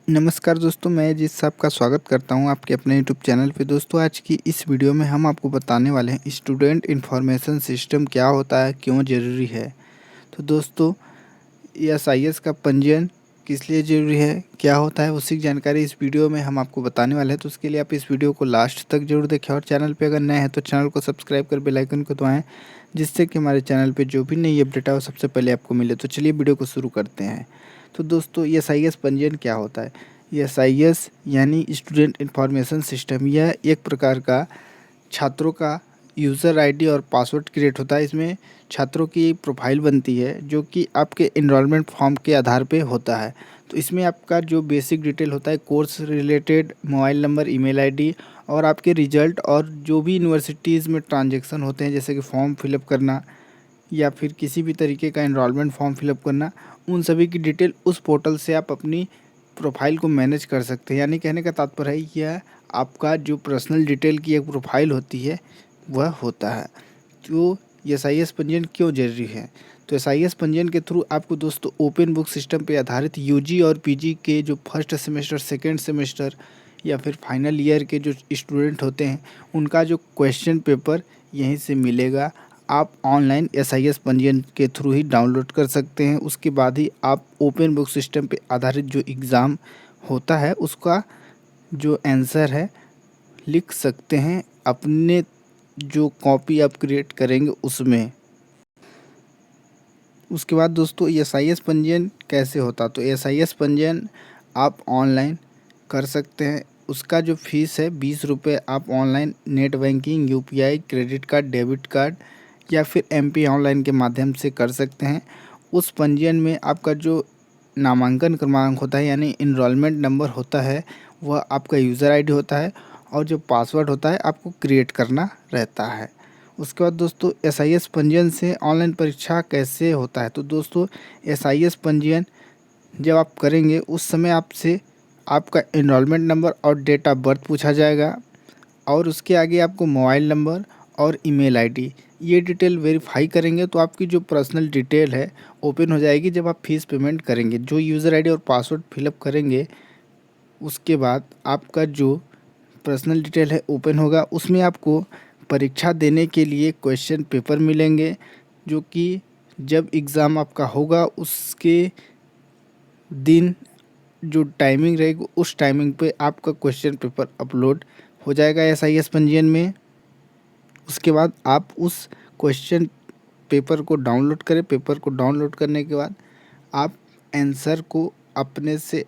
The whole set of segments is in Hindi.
नमस्कार दोस्तों, मैं जिस साहब का स्वागत करता हूं आपके अपने यूट्यूब चैनल पे। दोस्तों, आज की इस वीडियो में हम आपको बताने वाले हैं स्टूडेंट इंफॉर्मेशन सिस्टम क्या होता है, क्यों ज़रूरी है। तो दोस्तों, एसआईएस का पंजीयन किस लिए ज़रूरी है, क्या होता है, उसी की जानकारी इस वीडियो में हम आपको बताने वाले हैं। तो उसके लिए आप इस वीडियो को लास्ट तक जरूर देखें और चैनल पर अगर नए हैं तो चैनल को सब्सक्राइब कर बेल आइकन को दबाएँ, जिससे कि हमारे चैनल पर जो भी नई अपडेट है वो सबसे पहले आपको मिले। तो चलिए वीडियो को शुरू करते हैं। तो दोस्तों, एसआईएस पंजीयन क्या होता है। एसआईएस यानी स्टूडेंट इंफॉर्मेशन सिस्टम, यह एक प्रकार का छात्रों का यूज़र आईडी और पासवर्ड क्रिएट होता है। इसमें छात्रों की प्रोफाइल बनती है जो कि आपके एनरोलमेंट फॉर्म के आधार पे होता है। तो इसमें आपका जो बेसिक डिटेल होता है, course related, mobile number, email ID और आपके रिजल्ट, और जो भी यूनिवर्सिटीज़ में ट्रांजैक्शन होते हैं जैसे कि फॉर्म फिलअप करना या फिर किसी भी तरीके का एनरोलमेंट फॉर्म फिलअप करना, उन सभी की डिटेल उस पोर्टल से आप अपनी प्रोफाइल को मैनेज कर सकते हैं। यानी कहने का तात्पर्य है यह आपका जो पर्सनल डिटेल की एक प्रोफाइल होती है वह होता है। तो एसआईएस पंजीयन क्यों जरूरी है। तो एसआईएस पंजीयन के थ्रू आपको दोस्तों ओपन बुक सिस्टम पे आधारित यूजी और पीजी के जो फर्स्ट सेमेस्टर, सेकेंड सेमेस्टर या फिर फाइनल ईयर के जो स्टूडेंट होते हैं उनका जो क्वेश्चन पेपर यहीं से मिलेगा। आप ऑनलाइन एसआईएस पंजीयन के थ्रू ही डाउनलोड कर सकते हैं। उसके बाद ही आप ओपन बुक सिस्टम पे आधारित जो एग्ज़ाम होता है उसका जो आंसर है लिख सकते हैं अपने जो कॉपी आप क्रिएट करेंगे उसमें। उसके बाद दोस्तों, एसआईएस पंजीयन कैसे होता। तो एसआईएस पंजीयन आप ऑनलाइन कर सकते हैं। उसका जो फीस है 20 रुपये। आप online net banking, UPI, credit card, debit card या फिर एमपी ऑनलाइन के माध्यम से कर सकते हैं। उस पंजीयन में आपका जो नामांकन क्रमांक होता है यानी इनरोलमेंट नंबर होता है, वह आपका यूज़र आईडी होता है और जो पासवर्ड होता है आपको क्रिएट करना रहता है। उसके बाद दोस्तों, एसआईएस पंजीयन से ऑनलाइन परीक्षा कैसे होता है। तो दोस्तों, एसआईएस पंजीयन जब आप करेंगे उस समय आपसे आपका इनरोलमेंट नंबर और डेट ऑफ बर्थ पूछा जाएगा और उसके आगे आपको मोबाइल नंबर और ईमेल आईडी, ये डिटेल वेरीफाई करेंगे तो आपकी जो पर्सनल डिटेल है ओपन हो जाएगी। जब आप फीस पेमेंट करेंगे, जो यूज़र आईडी और पासवर्ड फिलअप करेंगे, उसके बाद आपका जो पर्सनल डिटेल है ओपन होगा। उसमें आपको परीक्षा देने के लिए क्वेश्चन पेपर मिलेंगे, जो कि जब एग्ज़ाम आपका होगा उसके दिन जो टाइमिंग रहेगी उस टाइमिंग पे आपका क्वेश्चन पेपर अपलोड हो जाएगा एसआईएस पंजीयन में। उसके बाद आप उस क्वेश्चन पेपर को डाउनलोड करें। पेपर को डाउनलोड करने के बाद आप आंसर को अपने से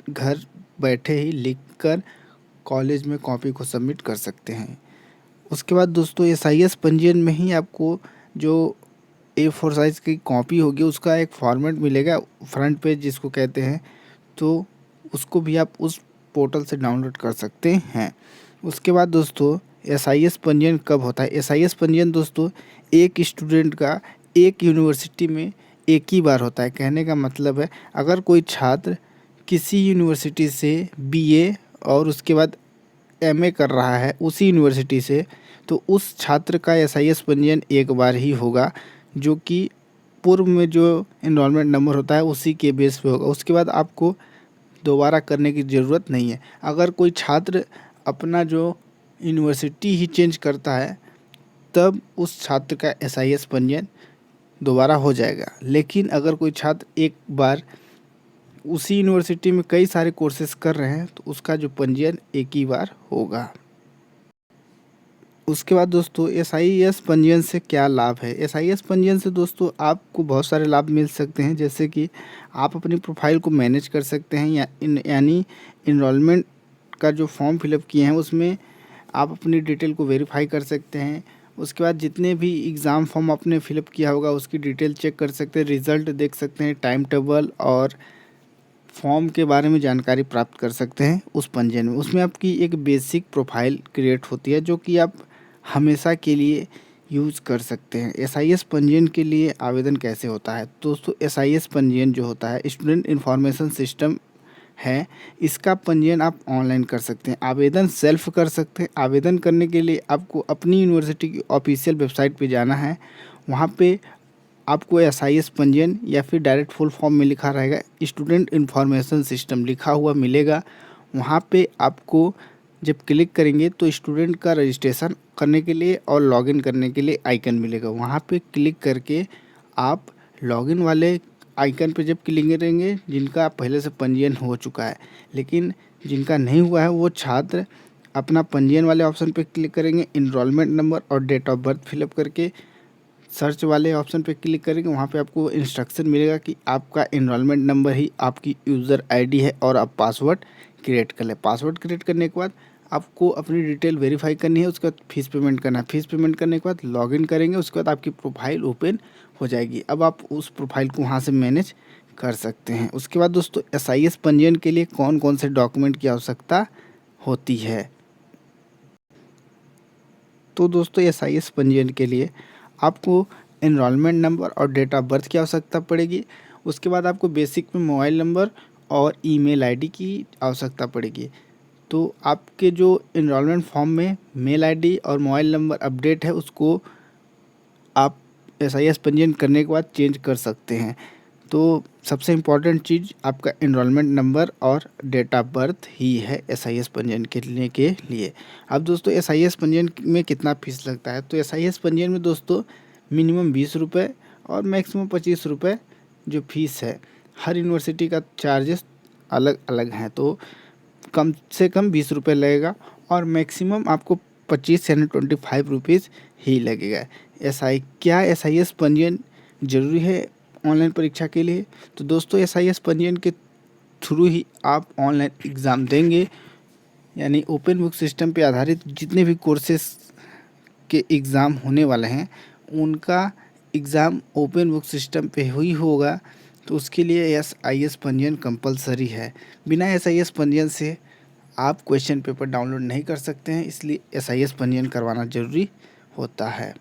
घर बैठे ही लिखकर कॉलेज में कॉपी को सबमिट कर सकते हैं। उसके बाद दोस्तों, एसआईएस पंजीयन में ही आपको जो A4 साइज़ की कॉपी होगी उसका एक फॉर्मेट मिलेगा, फ्रंट पेज जिसको कहते हैं। तो उसको भी आप उस पोर्टल से डाउनलोड कर सकते हैं। उसके बाद दोस्तों, एसआईएस पंजीयन कब होता है। एसआईएस पंजीयन दोस्तों एक स्टूडेंट का एक यूनिवर्सिटी में एक ही बार होता है। कहने का मतलब है, अगर कोई छात्र किसी यूनिवर्सिटी से बीए और उसके बाद एमए कर रहा है उसी यूनिवर्सिटी से, तो उस छात्र का एसआईएस पंजीयन एक बार ही होगा, जो कि पूर्व में जो एनरोलमेंट नंबर होता है उसी के बेस पे होगा। उसके बाद आपको दोबारा करने की ज़रूरत नहीं है। अगर कोई छात्र अपना जो यूनिवर्सिटी ही चेंज करता है तब उस छात्र का एसआईएस पंजीयन दोबारा हो जाएगा। लेकिन अगर कोई छात्र एक बार उसी यूनिवर्सिटी में कई सारे कोर्सेज कर रहे हैं तो उसका जो पंजीयन एक ही बार होगा। उसके बाद दोस्तों, एसआईएस पंजीयन से क्या लाभ है। एसआईएस पंजीयन से दोस्तों आपको बहुत सारे लाभ मिल सकते हैं, जैसे कि आप अपनी प्रोफाइल को मैनेज कर सकते हैं यानी इनरोलमेंट का जो फॉर्म फिलअप किए हैं उसमें आप अपनी डिटेल को वेरीफाई कर सकते हैं। उसके बाद जितने भी एग्ज़ाम फॉर्म आपने फिलअप किया होगा उसकी डिटेल चेक कर सकते हैं, रिज़ल्ट देख सकते हैं, टाइम टेबल और फॉर्म के बारे में जानकारी प्राप्त कर सकते हैं उस पंजीयन में। उसमें आपकी एक बेसिक प्रोफाइल क्रिएट होती है जो कि आप हमेशा के लिए यूज़ कर सकते हैं। एसआईएस पंजीयन के लिए आवेदन कैसे होता है। दोस्तों, एसआईएस पंजीयन जो होता है स्टूडेंट इंफॉर्मेशन सिस्टम है, इसका पंजीयन आप ऑनलाइन कर सकते हैं। आवेदन सेल्फ कर सकते हैं। आवेदन करने के लिए आपको अपनी यूनिवर्सिटी की ऑफिशियल वेबसाइट पे जाना है। वहाँ पे आपको SIS पंजीयन या फिर डायरेक्ट फुल फॉर्म में लिखा रहेगा स्टूडेंट इन्फॉर्मेशन सिस्टम लिखा हुआ मिलेगा। वहाँ पे आपको जब क्लिक करेंगे तो स्टूडेंट का रजिस्ट्रेशन करने के लिए और लॉगिन करने के लिए आइकन मिलेगा। वहाँ पे क्लिक करके आप लॉगिन वाले आइकन पे जब क्लिक करेंगे, जिनका पहले से पंजीयन हो चुका है, लेकिन जिनका नहीं हुआ है वो छात्र अपना पंजीयन वाले ऑप्शन पे क्लिक करेंगे, इनरोलमेंट नंबर और डेट ऑफ बर्थ फिलअप करके सर्च वाले ऑप्शन पे क्लिक करेंगे। वहाँ पे आपको इंस्ट्रक्शन मिलेगा कि आपका इनरोलमेंट नंबर ही आपकी यूज़र आईडी है और आप पासवर्ड क्रिएट कर लें। पासवर्ड क्रिएट करने के बाद आपको अपनी डिटेल वेरीफाई करनी है, उसके बाद फीस पेमेंट करना है। फीस पेमेंट करने के बाद लॉगिन करेंगे, उसके बाद आपकी प्रोफाइल ओपन हो जाएगी। अब आप उस प्रोफाइल को वहाँ से मैनेज कर सकते हैं। उसके बाद दोस्तों SIS पंजीयन के लिए कौन कौन से डॉक्यूमेंट की आवश्यकता होती है, तो दोस्तों SIS पंजीयन के लिए आपको एनरोलमेंट नंबर और डेट ऑफ बर्थ की आवश्यकता पड़ेगी। उसके बाद आपको बेसिक में मोबाइल नंबर और ईमेल आईडी की आवश्यकता पड़ेगी। तो आपके जो एनरोलमेंट फॉर्म में मेल आईडी और मोबाइल नंबर अपडेट है, उसको आप SIS पंजीयन करने के बाद चेंज कर सकते हैं। तो सबसे इम्पॉर्टेंट चीज़ आपका एनरोलमेंट नंबर और डेट ऑफ बर्थ ही है SIS पंजीयन करने के लिए। अब दोस्तों SIS पंजीयन में कितना फीस लगता है, तो SIS पंजीयन में दोस्तों मिनिमम 20 रुपये और मैक्सिमम 25 रुपये जो फीस है। हर यूनिवर्सिटी का चार्जेस अलग अलग हैं, तो कम से कम 20 रुपये लगेगा और मैक्सिमम आपको 25 यानी 25 रुपीज़ ही लगेगा। क्या SIS पंजीयन ज़रूरी है ऑनलाइन परीक्षा के लिए, तो दोस्तों SIS पंजीयन के थ्रू ही आप ऑनलाइन एग्ज़ाम देंगे। यानी ओपन बुक सिस्टम पे आधारित जितने भी कोर्सेस के एग्ज़ाम होने वाले हैं, उनका एग्ज़ाम ओपन बुक सिस्टम पे ही होगा। तो उसके लिए SIS पंजीयन कंपलसरी है। बिना SIS पंजीयन से आप क्वेश्चन पेपर डाउनलोड नहीं कर सकते हैं, इसलिए SIS पंजीयन करवाना ज़रूरी होता है।